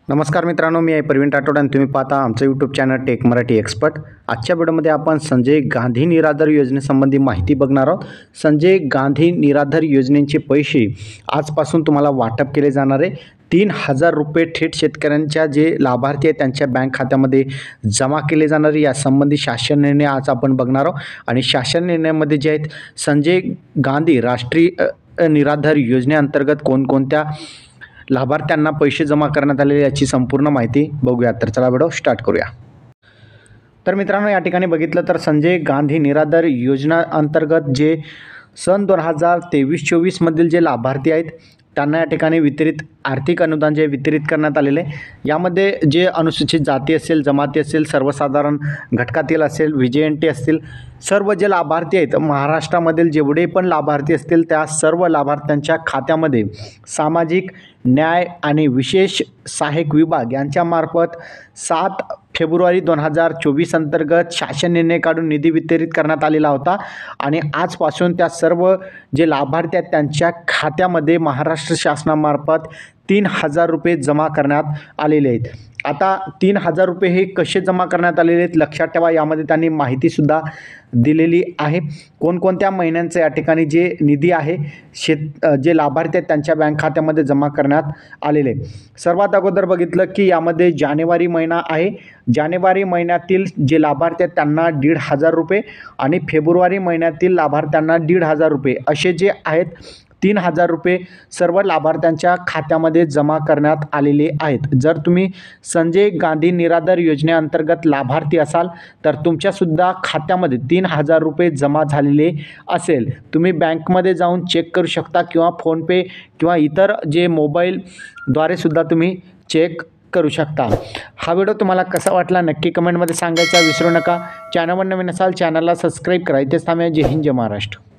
नमस्कार मित्रांनो, मी आहे प्रवीण राठोड आणि तुम्ही पाहता आमचं YouTube channel Tech Marathi Expert. आजच्या व्हिडिओमध्ये आपण संजय गांधी निराधार योजनेसंबंधी माहिती बघणार आहोत। संजय गांधी निराधार योजनेचे पैसे आजपासून तुम्हाला वाटप केले जाणार आहे। 3,000 रुपये थेट शेतकऱ्यांच्या जे लाभार्थी आहेत त्यांच्या बँक खात्यामध्ये जमा केले जाणार आहे। यासंबंधी शासन निर्णय आज आपण बघणार आहोत आणि शासन निर्णयामध्ये जे आहेत संजय गांधी राष्ट्रीय निराधार योजनेअंतर्गत कोणकोणत्या लाभार्थ्यांना पैसे जमा करण्यात आलेले याची संपूर्ण माहिती बघूया। तर चला व्हिडिओ स्टार्ट करूया। तर मित्रांनो, या ठिकाणी बघितलं तर संजय गांधी निराधार योजना अंतर्गत जे सन 2023-24 मधील जे लाभार्थी आहेत त्यांना या ठिकाणी वितरित आर्थिक अनुदान जे वितरित करण्यात आलेले यामध्ये जे अनुसूचित जाती असेल, जमाती असेल, सर्वसाधारण घटकातील असेल, व्हीजेएनटी असतील, सर्व जे लाभार्थी आहेत महाराष्ट्रामधील जेवढे पण लाभार्थी असतील त्या सर्व लाभार्थ्यांच्या खात्यामध्ये सामाजिक न्याय आणि विशेष सहाय्यक विभाग यांच्यामार्फत 7 फेब्रुवारी 2024 अंतर्गत शासन निर्णय काढून निधी वितरित करण्यात आलेला होता आणि आजपासून त्या सर्व जे लाभार्थी आहेत त्यांच्या खात्यामध्ये महाराष्ट्र शासनामार्फत 3,000 रुपये जमा करण्यात आलेले आहेत। आता 3,000 रुपये हे कसे जमा करण्यात आलेले आहेत लक्षात ठेवा, यामध्ये त्यांनी माहितीसुद्धा दिलेली आहे। कोणकोणत्या महिन्यांचे या ठिकाणी जे निधी आहे जे लाभार्थी आहेत त्यांच्या बँक खात्यामध्ये जमा करण्यात आलेले। सर्वात अगोदर बघितलं की यामध्ये जानेवारी महिना आहे। जानेवारी महिन्यातील जे लाभार्थी आहेत त्यांना 1,500 रुपये आणि फेब्रुवारी महिन्यातील लाभार्थ्यांना 1,500 रुपये असे जे आहेत 3,000 रुपये सर्व लाभार्थ्यांच्या खात्यामध्ये जमा करण्यात आलेले आहेत। जर तुम्ही संजय गांधी निराधार योजनेअंतर्गत लाभार्थी असाल तर तुमच्यासुद्धा खात्यामध्ये 3,000 रुपये जमा झालेले असेल। तुम्ही बँकमध्ये जाऊन चेक करू शकता किंवा फोनपे किंवा इतर जे मोबाईलद्वारे सुद्धा तुम्ही चेक करू शकता। हा व्हिडिओ तुम्हाला कसा वाटला नक्की कमेंटमध्ये सांगायचा विसरू नका। चॅनलवर नवीन असाल चॅनलला सबस्क्राईब करा। इथेच थांबूया। जय हिंद, जय महाराष्ट्र।